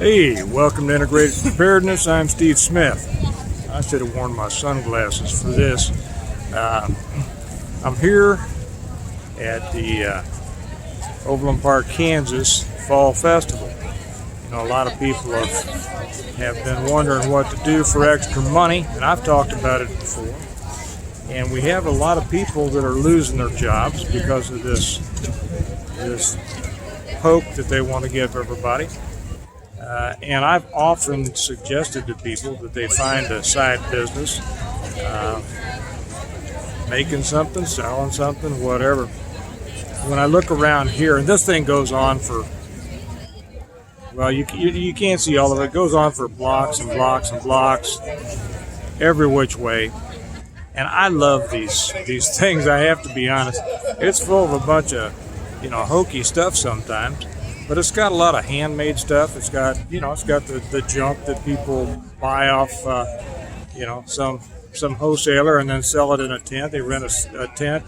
Hey, welcome to Integrated Preparedness. I'm Steve Smith. I should have worn my sunglasses for this. I'm here at the Overland Park, Kansas Fall Festival. You know, a lot of people have been wondering what to do for extra money, and I've talked about it before. And we have a lot of people that are losing their jobs because of this poke that they want to give everybody. And I've often suggested to people that they find a side business, making something, selling something, whatever. When I look around here, and this thing goes on for, well, you can't see all of it. It goes on for blocks and blocks and blocks, every which way. And I love these things, I have to be honest. It's full of a bunch of, hokey stuff sometimes. But it's got a lot of handmade stuff. It's got, it's got the junk that people buy off, some wholesaler and then sell it in a tent. They rent a tent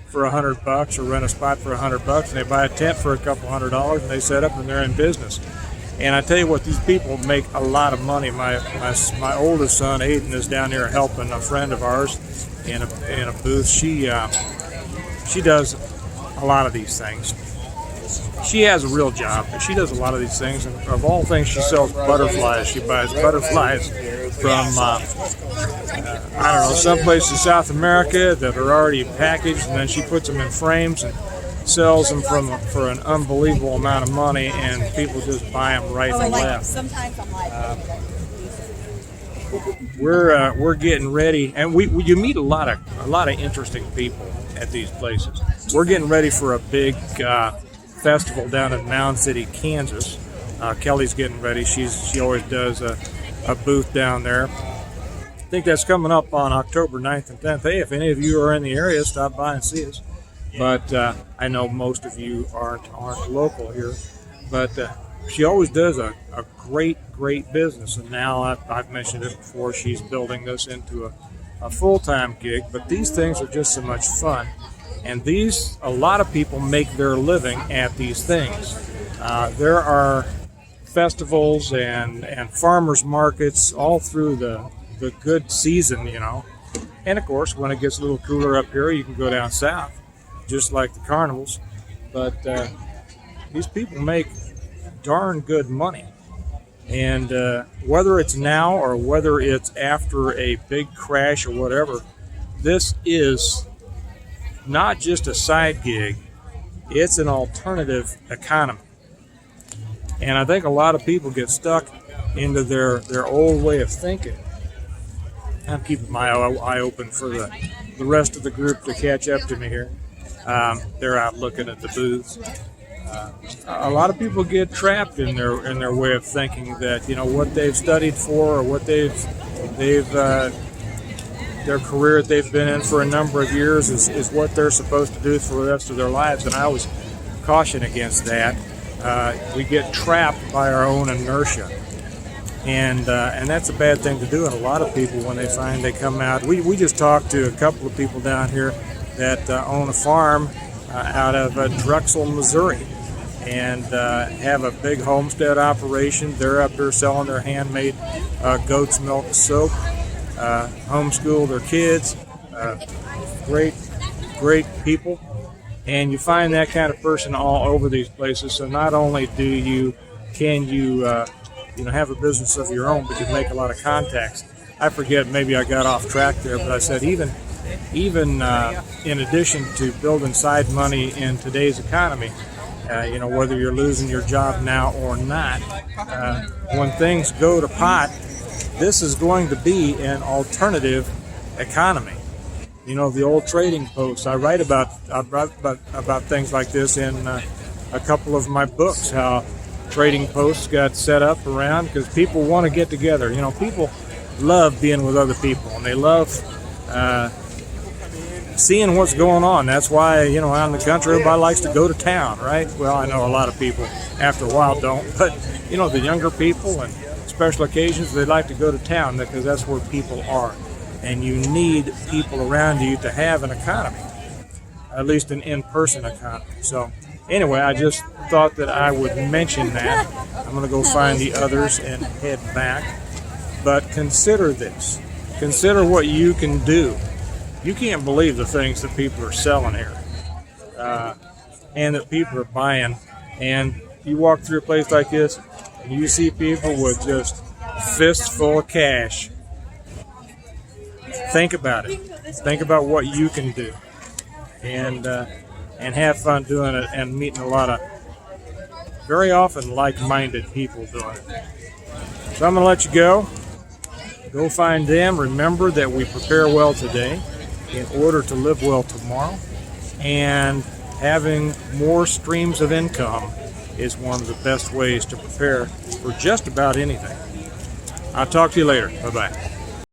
for $100 or rent a spot for $100, and they buy a tent for a couple $100, and they set up and they're in business. And I tell you what, these people make a lot of money. My oldest son, Aiden, is down here helping a friend of ours in a booth. She does a lot of these things. She has a real job, but she does a lot of these things, and of all things, she sells butterflies. She buys butterflies from, someplace in South America that are already packaged, and then she puts them in frames and sells them for an unbelievable amount of money, and people just buy them right and left. Sometimes I'm like, we're getting ready, and you meet a lot of interesting people at these places. We're getting ready for a big festival down in Mound City, Kansas. Kelly's getting ready. She always does a booth down there. I think that's coming up on October 9th and 10th. Hey, if any of you are in the area, stop by and see us. But I know most of you aren't local here. But she always does a great business. And now I've mentioned it before, she's building this into a full-time gig. But these things are just so much fun. And a lot of people make their living at these things. There are festivals and farmers markets all through the good season, And of course, when it gets a little cooler up here, you can go down south, just like the carnivals. But these people make darn good money. And whether it's now or whether it's after a big crash or whatever, this is not just a side gig, it's an alternative economy. And I think a lot of people get stuck into their old way of thinking. I'm keeping my eye open for the rest of the group to catch up to me here. They're out looking at the booths. A lot of people get trapped in their way of thinking that, what they've studied for or what their career that they've been in for a number of years is what they're supposed to do for the rest of their lives, and I always caution against that. We get trapped by our own inertia, and that's a bad thing to do. And a lot of people, when they find they come out, we just talked to a couple of people down here that own a farm out of Drexel, Missouri, and have a big homestead operation. They're up here selling their handmade goat's milk soap. Homeschool their kids, great people, and you find that kind of person all over these places. So not only can you have a business of your own, but you make a lot of contacts. I forget, maybe I got off track there, but I said even in addition to building side money in today's economy, whether you're losing your job now or not, when things go to pot, this is going to be an alternative economy. The old trading posts. I write about things like this in a couple of my books, how trading posts got set up around because people want to get together. People love being with other people, and they love seeing what's going on. That's why, out in the country, everybody likes to go to town, right? Well, I know a lot of people after a while don't, but, the younger people and special occasions, they like to go to town because that's where people are. And you need people around you to have an economy, at least an in-person economy. So Anyway, I just thought that I would mention that. I'm going to go find the others and head back. But consider this. Consider what you can do. You can't believe the things that people are selling here, and that people are buying. And you walk through a place like this, and you see people with just fists full of cash. Think about it. Think about what you can do, and have fun doing it, and meeting a lot of very often like-minded people doing it. So I'm going to let you go. Go find them. Remember that we prepare well today in order to live well tomorrow, and having more streams of income is one of the best ways to prepare for just about anything. I'll talk to you later. Bye-bye.